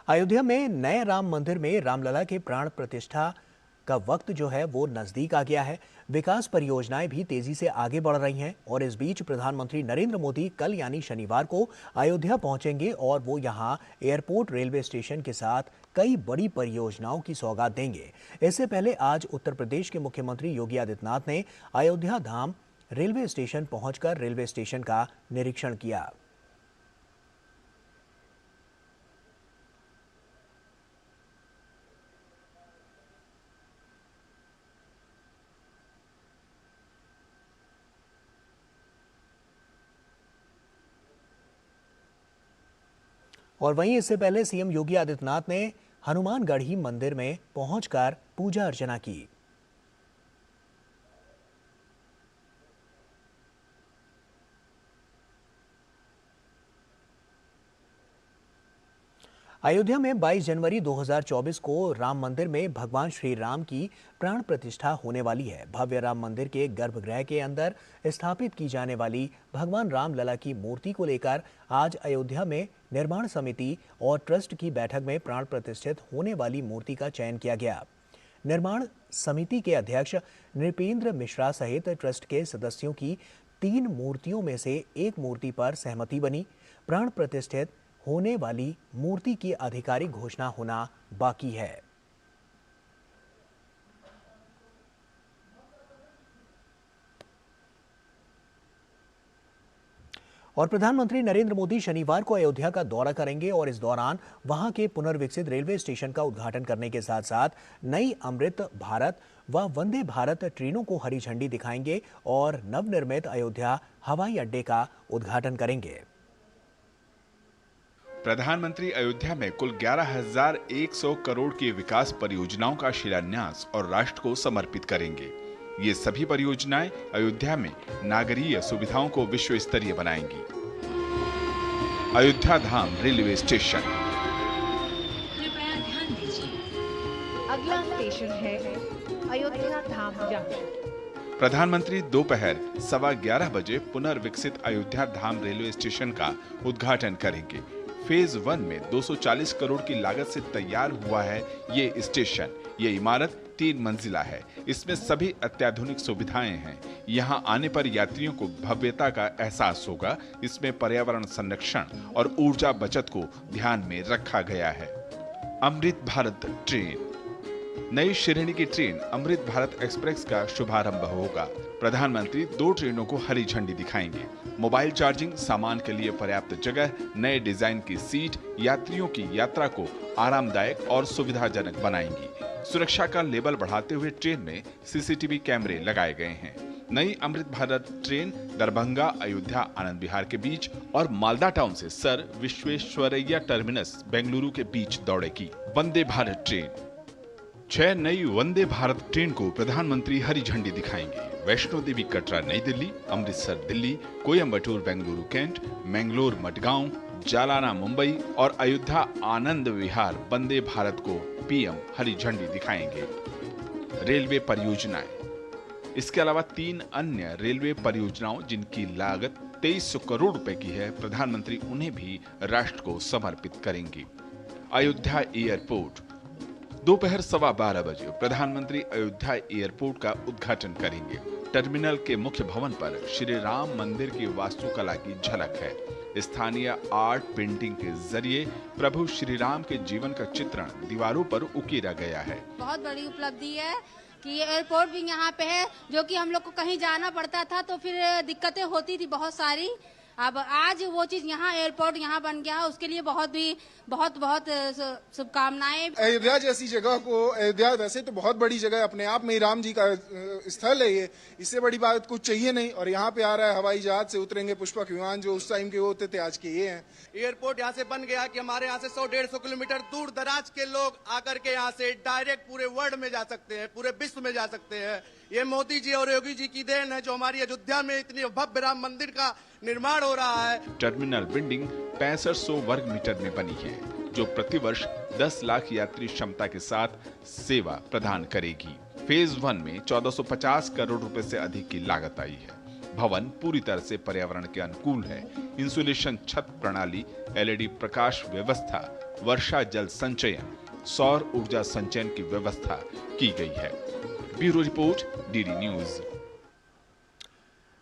अयोध्या में नए राम मंदिर में रामलला के प्राण प्रतिष्ठा का वक्त जो है वो नजदीक आ गया है। विकास परियोजनाएं भी तेजी से आगे बढ़ रही हैं और इस बीच प्रधानमंत्री नरेंद्र मोदी कल यानी शनिवार को अयोध्या पहुंचेंगे और वो यहां एयरपोर्ट, रेलवे स्टेशन के साथ कई बड़ी परियोजनाओं की सौगात देंगे। इससे पहले आज उत्तर प्रदेश के मुख्यमंत्री योगी आदित्यनाथ ने अयोध्या धाम रेलवे स्टेशन पहुंचकर रेलवे स्टेशन का निरीक्षण किया। और वहीं इससे पहले सीएम योगी आदित्यनाथ ने हनुमानगढ़ी मंदिर में पहुंचकर पूजा अर्चना की। अयोध्या में 22 जनवरी 2024 को राम मंदिर में भगवान श्री राम की प्राण प्रतिष्ठा होने वाली है। भव्य राम मंदिर के गर्भगृह के अंदर स्थापित की जाने वाली भगवान राम लला की मूर्ति को लेकर आज अयोध्या में निर्माण समिति और ट्रस्ट की बैठक में प्राण प्रतिष्ठित होने वाली मूर्ति का चयन किया गया। निर्माण समिति के अध्यक्ष नृपेंद्र मिश्रा सहित ट्रस्ट के सदस्यों की 3 मूर्तियों में से एक मूर्ति पर सहमति बनी। प्राण प्रतिष्ठित होने वाली मूर्ति की आधिकारिक घोषणा होना बाकी है। और प्रधानमंत्री नरेंद्र मोदी शनिवार को अयोध्या का दौरा करेंगे और इस दौरान वहां के पुनर्विकसित रेलवे स्टेशन का उद्घाटन करने के साथ साथ नई अमृत भारत व वंदे भारत ट्रेनों को हरी झंडी दिखाएंगे और नवनिर्मित अयोध्या हवाई अड्डे का उद्घाटन करेंगे। प्रधानमंत्री अयोध्या में कुल 11,100 करोड़ की विकास परियोजनाओं का शिलान्यास और राष्ट्र को समर्पित करेंगे। ये सभी परियोजनाएं अयोध्या में नागरीय सुविधाओं को विश्व स्तरीय बनाएंगी। अयोध्या धाम रेलवे स्टेशन। कृपया ध्यान दीजिए, अगला स्टेशन है अयोध्या धाम जंक्शन। प्रधानमंत्री दोपहर 11:15 बजे पुनर्विकसित अयोध्या धाम रेलवे स्टेशन का उद्घाटन करेंगे। फेज 1 में 240 करोड़ की लागत से तैयार हुआ है ये स्टेशन। ये इमारत 3 मंजिला है। इसमें सभी अत्याधुनिक सुविधाएं हैं। यहाँ आने पर यात्रियों को भव्यता का एहसास होगा। इसमें पर्यावरण संरक्षण और ऊर्जा बचत को ध्यान में रखा गया है। अमृत भारत ट्रेन। नई श्रेणी की ट्रेन अमृत भारत एक्सप्रेस का शुभारंभ होगा। प्रधानमंत्री 2 ट्रेनों को हरी झंडी दिखाएंगे। मोबाइल चार्जिंग, सामान के लिए पर्याप्त जगह, नए डिजाइन की सीट यात्रियों की यात्रा को आरामदायक और सुविधाजनक बनाएंगी। सुरक्षा का लेवल बढ़ाते हुए ट्रेन में सीसीटीवी कैमरे लगाए गए हैं। नई अमृत भारत ट्रेन दरभंगा, अयोध्या, आनंद विहार के बीच और मालदा टाउन से सर विश्वेश्वरैया टर्मिनस बेंगलुरु के बीच दौड़ेगी। वंदे भारत ट्रेन। 6 नई वंदे भारत ट्रेन को प्रधानमंत्री हरी झंडी दिखाएंगे। वैष्णो देवी कटरा नई दिल्ली, अमृतसर दिल्ली, कोयम्बटूर बेंगलुरु कैंट, मैंगलोर मडगांव, जालाना मुंबई और अयोध्या आनंद विहार वंदे भारत को पीएम हरी झंडी दिखाएंगे। रेलवे परियोजनाएं। इसके अलावा 3 अन्य रेलवे परियोजनाओं जिनकी लागत 2300 करोड़ रुपए की है, प्रधानमंत्री उन्हें भी राष्ट्र को समर्पित करेंगे। अयोध्या एयरपोर्ट। दोपहर 12:15 बजे प्रधानमंत्री अयोध्या एयरपोर्ट का उद्घाटन करेंगे। टर्मिनल के मुख्य भवन पर श्री राम मंदिर की वास्तुकला की झलक है। स्थानीय आर्ट पेंटिंग के जरिए प्रभु श्री राम के जीवन का चित्रण दीवारों पर उकेरा गया है। बहुत बड़ी उपलब्धि है कि ये एयरपोर्ट भी यहाँ पे है, जो कि हम लोग को कहीं जाना पड़ता था तो फिर दिक्कतें होती थी बहुत सारी। अब आज वो चीज यहाँ एयरपोर्ट यहाँ बन गया है, उसके लिए बहुत शुभकामनाएं। अयोध्या जैसी जगह को, अयोध्या वैसे तो बहुत बड़ी जगह है, अपने आप में राम जी का स्थल है ये, इससे बड़ी बात कुछ चाहिए नहीं। और यहाँ पे आ रहा है हवाई जहाज से उतरेंगे पुष्पक विमान, जो उस टाइम के वो होते थे, आज के ये हैं। एयरपोर्ट यहाँ से बन गया कि हमारे यहाँ से 100-150 किलोमीटर दूर दराज के लोग आकर के यहाँ से डायरेक्ट पूरे वर्ल्ड में जा सकते हैं, पूरे विश्व में जा सकते हैं। ये मोदी जी और योगी जी की देन है जो हमारी अयोध्या में इतनी भव्य राम मंदिर का निर्माण हो रहा है। टर्मिनल बिल्डिंग 6500 वर्ग मीटर में बनी है, जो प्रतिवर्ष 10 लाख यात्री क्षमता के साथ सेवा प्रदान करेगी। फेज 1 में 1450 करोड़ रुपए से अधिक की लागत आई है। भवन पूरी तरह से पर्यावरण के अनुकूल है। इंसुलेशन छत प्रणाली, LED प्रकाश व्यवस्था, वर्षा जल संचयन, सौर ऊर्जा संचयन की व्यवस्था की गई है। Bureau report, DD news.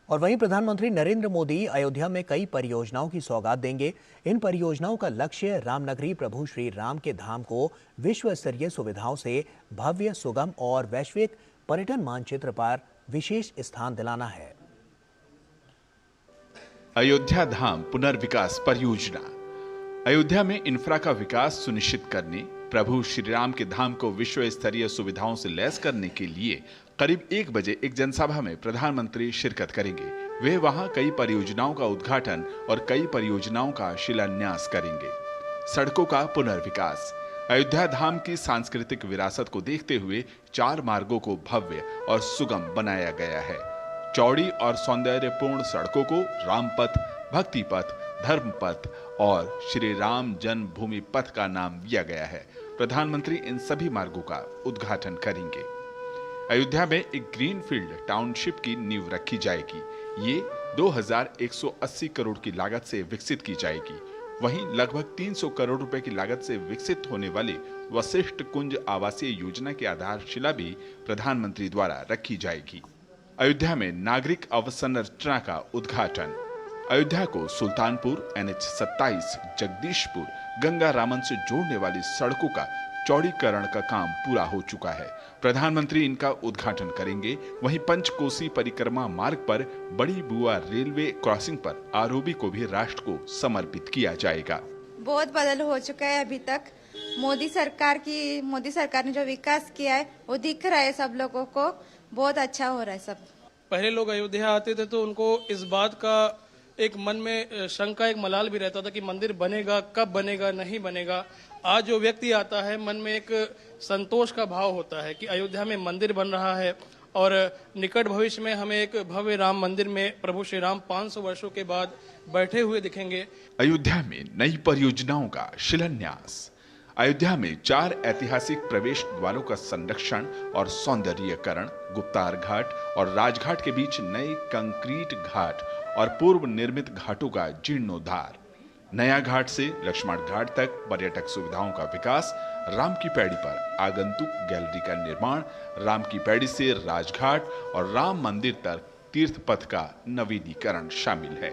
और वहीं प्रधानमंत्री नरेंद्र मोदी अयोध्या में कई परियोजनाओं की सौगात देंगे। इन परियोजनाओं का लक्ष्य रामनगरी प्रभु श्री राम के धाम को विश्व स्तरीय सुविधाओं से भव्य, सुगम और वैश्विक पर्यटन मानचित्र पर विशेष स्थान दिलाना है। अयोध्या धाम पुनर्विकास परियोजना। अयोध्या में इंफ्रा का विकास सुनिश्चित करने, प्रभु श्री राम के धाम को विश्व स्तरीय सुविधाओं से लैस करने के लिए करीब 1 बजे एक जनसभा में प्रधानमंत्री शिरकत करेंगे। वे वहां कई परियोजनाओं का उद्घाटन और कई परियोजनाओं का शिलान्यास करेंगे। सड़कों का पुनर्विकास। अयोध्या धाम की सांस्कृतिक विरासत को देखते हुए 4 मार्गों को भव्य और सुगम बनाया गया है। चौड़ी और सौंदर्यपूर्ण सड़कों को रामपथ, भक्ति पथ, धर्म पथ और श्री राम जन्मभूमि पथ का नाम दिया गया है। प्रधानमंत्री इन सभी मार्गों का उद्घाटन करेंगे। अयोध्या में एक ग्रीनफील्ड टाउनशिप की नींव रखी जाएगी। ये 2180 करोड़ की लागत से विकसित की जाएगी। वहीं लगभग 300 करोड़ रुपए की लागत से विकसित होने वाली वशिष्ठ कुंज आवासीय योजना की आधारशिला भी प्रधानमंत्री द्वारा रखी जाएगी। अयोध्या में नागरिक अवसंरचना का उद्घाटन। अयोध्या को सुल्तानपुर, NH 27, जगदीशपुर, गंगा रामन से जोड़ने वाली सड़कों का चौड़ीकरण का काम पूरा हो चुका है। प्रधानमंत्री इनका उद्घाटन करेंगे। वहीं पंचकोसी परिक्रमा मार्ग पर बड़ी बुआ रेलवे क्रॉसिंग पर आरओबी को भी राष्ट्र को समर्पित किया जाएगा। बहुत बदल हो चुका है अभी तक। मोदी सरकार ने जो विकास किया है वो दिख रहा है सब लोगों को, बहुत अच्छा हो रहा है सब। पहले लोग अयोध्या आते थे तो उनको इस बात का एक मन में शंका, एक मलाल भी रहता था कि मंदिर बनेगा, कब बनेगा, नहीं बनेगा। आज जो व्यक्ति आता है मन में एक संतोष का भाव होता है कि अयोध्या में मंदिर बन रहा है और निकट भविष्य में हमें एक भव्य राम मंदिर में प्रभु श्री राम 500 वर्षों के बाद बैठे हुए दिखेंगे। अयोध्या में नई परियोजनाओं का शिलान्यास। अयोध्या में 4 ऐतिहासिक प्रवेश द्वारों का संरक्षण और सौंदर्यीकरण, गुप्तार घाट और राजघाट के बीच नए कंक्रीट घाट और पूर्व निर्मित घाटों का जीर्णोद्धार, नया घाट से लक्ष्मण घाट तक पर्यटक सुविधाओं का विकास, राम की पैड़ी पर आगंतुक गैलरी का निर्माण, राम की पैड़ी से राजघाट और राम मंदिर तक तीर्थ पथ का नवीनीकरण शामिल है।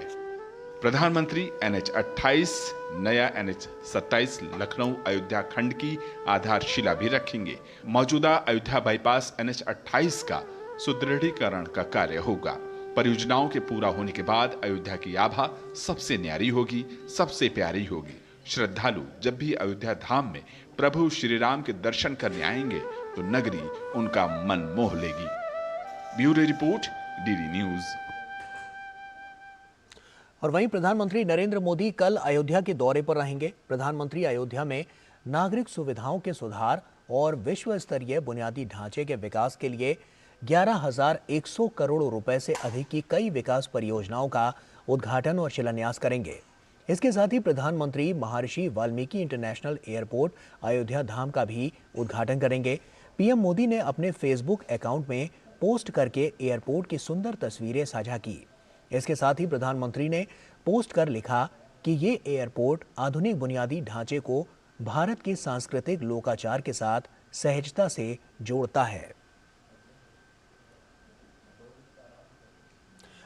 प्रधानमंत्री NH 28, नया NH 27 लखनऊ अयोध्या खंड की आधारशिला भी रखेंगे। मौजूदा अयोध्या बाईपास NH 28 का सुदृढ़ीकरण का कार्य होगा। परियोजनाओं के पूरा होने के बाद अयोध्या की आभा सबसे न्यारी होगी, सबसे प्यारी होगी। श्रद्धालु जब भी अयोध्या धाम में प्रभु श्री राम के दर्शन करने आएंगे तो नगरी उनका मन मोह लेगी। Bureau report, DD news. और वहीं प्रधानमंत्री नरेंद्र मोदी कल अयोध्या के दौरे पर रहेंगे। प्रधानमंत्री अयोध्या में नागरिक सुविधाओं के सुधार और विश्व स्तरीय बुनियादी ढांचे के विकास के लिए 11,100 करोड़ रुपए से अधिक की कई विकास परियोजनाओं का उद्घाटन और शिलान्यास करेंगे। इसके साथ ही प्रधानमंत्री महर्षि वाल्मीकि इंटरनेशनल एयरपोर्ट अयोध्या धाम का भी उद्घाटन करेंगे। पीएम मोदी ने अपने फेसबुक अकाउंट में पोस्ट करके एयरपोर्ट की सुंदर तस्वीरें साझा की। इसके साथ ही प्रधानमंत्री ने पोस्ट कर लिखा कि ये एयरपोर्ट आधुनिक बुनियादी ढांचे को भारत के सांस्कृतिक लोकाचार के साथ सहजता से जोड़ता है।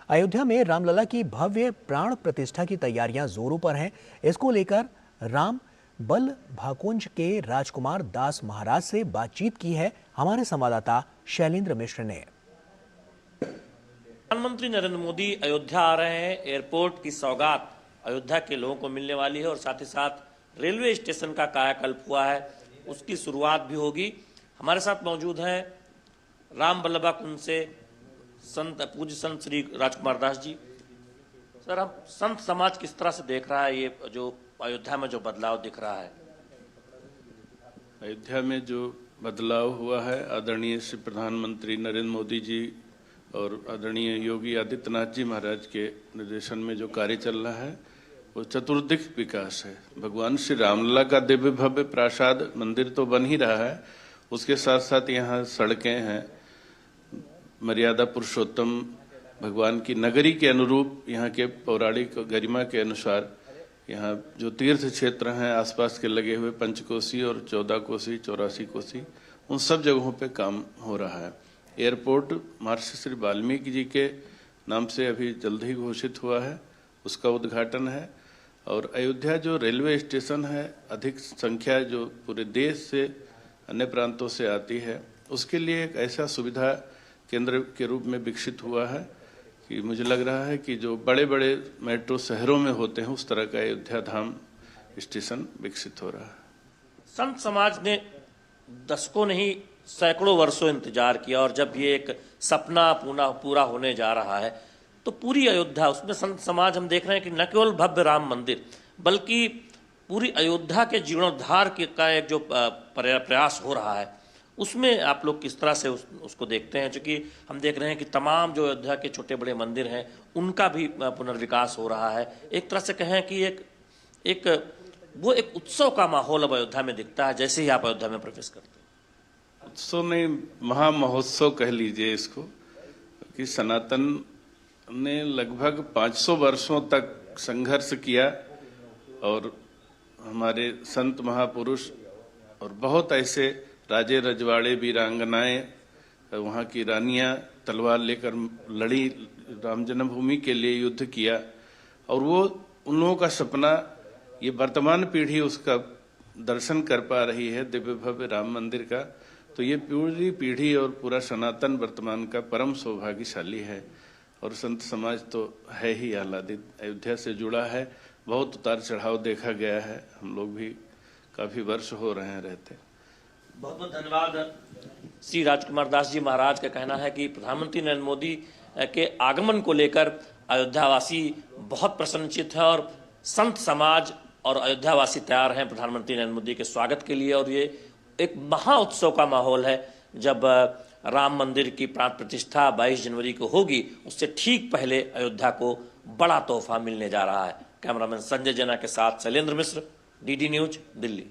अयोध्या में रामलला की भव्य प्राण प्रतिष्ठा की तैयारियां जोरों पर हैं। इसको लेकर राम बल भाकुंज के राजकुमार दास महाराज से बातचीत की है हमारे संवाददाता शैलेंद्र मिश्र ने। प्रधानमंत्री नरेंद्र मोदी अयोध्या आ रहे हैं। एयरपोर्ट की सौगात अयोध्या के लोगों को मिलने वाली है और साथ ही साथ रेलवे स्टेशन का कायाकल्प हुआ है, उसकी शुरुआत भी होगी। हमारे साथ मौजूद हैं राम बल्लभा कुंज से पूज्य संत श्री राजकुमार दास जी। सर, हम संत समाज किस तरह से देख रहा है ये जो अयोध्या में जो बदलाव दिख रहा है? अयोध्या में जो बदलाव हुआ है, आदरणीय श्री प्रधानमंत्री नरेंद्र मोदी जी और आदरणीय योगी आदित्यनाथ जी महाराज के निर्देशन में जो कार्य चल रहा है वो चतुर्दिक विकास है। भगवान श्री रामलला का दिव्य भव्य प्रासाद मंदिर तो बन ही रहा है, उसके साथ साथ यहाँ सड़कें हैं, मर्यादा पुरुषोत्तम भगवान की नगरी के अनुरूप यहाँ के पौराणिक गरिमा के अनुसार यहाँ जो तीर्थ क्षेत्र हैं आसपास के लगे हुए पंचकोसी और 14 कोसी 84 कोसी उन सब जगहों पे काम हो रहा है। एयरपोर्ट महर्षि श्री वाल्मीकि जी के नाम से अभी जल्द ही घोषित हुआ है, उसका उद्घाटन है। और अयोध्या जो रेलवे स्टेशन है, अधिक संख्या जो पूरे देश से अन्य प्रांतों से आती है, उसके लिए एक ऐसा सुविधा केंद्र के रूप में विकसित हुआ है कि मुझे लग रहा है कि जो बड़े बड़े मेट्रो शहरों में होते हैं उस तरह का अयोध्या धाम स्टेशन विकसित हो रहा है। संत समाज ने दशकों नहीं सैकड़ों वर्षों इंतजार किया और जब ये एक सपना पूरा होने जा रहा है तो पूरी अयोध्या, उसमें संत समाज हम देख रहे हैं कि न केवल भव्य राम मंदिर बल्कि पूरी अयोध्या के जीर्णोद्धार का एक जो प्रयास हो रहा है उसमें आप लोग किस तरह से उसको देखते हैं? क्योंकि हम देख रहे हैं कि तमाम जो अयोध्या के छोटे बड़े मंदिर हैं उनका भी पुनर्विकास हो रहा है। एक तरह से कहें कि एक उत्सव का माहौल अब अयोध्या में दिखता है जैसे ही आप अयोध्या में प्रवेश करते हैं। उत्सव नहीं, महामहोत्सव कह लीजिए इसको, कि सनातन ने लगभग 500 वर्षों तक संघर्ष किया और हमारे संत महापुरुष और बहुत ऐसे राजे रजवाड़े वीरांगनाएं, वहाँ की रानियां तलवार लेकर लड़ी, राम जन्मभूमि के लिए युद्ध किया और वो उन लोगों का सपना ये वर्तमान पीढ़ी उसका दर्शन कर पा रही है दिव्य भव्य राम मंदिर का। तो ये पूरी पीढ़ी और पूरा सनातन वर्तमान का परम सौभाग्यशाली है और संत समाज तो है ही आह्लादित, अयोध्या से जुड़ा है। बहुत उतार चढ़ाव देखा गया है, हम लोग भी काफी वर्ष हो रहे हैं रहते। बहुत बहुत धन्यवाद। श्री राजकुमार दास जी महाराज का कहना है कि प्रधानमंत्री नरेंद्र मोदी के आगमन को लेकर अयोध्यावासी बहुत प्रसन्नचित है और संत समाज और अयोध्यावासी तैयार हैं प्रधानमंत्री नरेंद्र मोदी के स्वागत के लिए। और ये एक महा उत्सव का माहौल है जब राम मंदिर की प्राण प्रतिष्ठा 22 जनवरी को होगी, उससे ठीक पहले अयोध्या को बड़ा तोहफा मिलने जा रहा है। कैमरामैन संजय जना के साथ शैलेंद्र मिश्र, DD न्यूज, दिल्ली।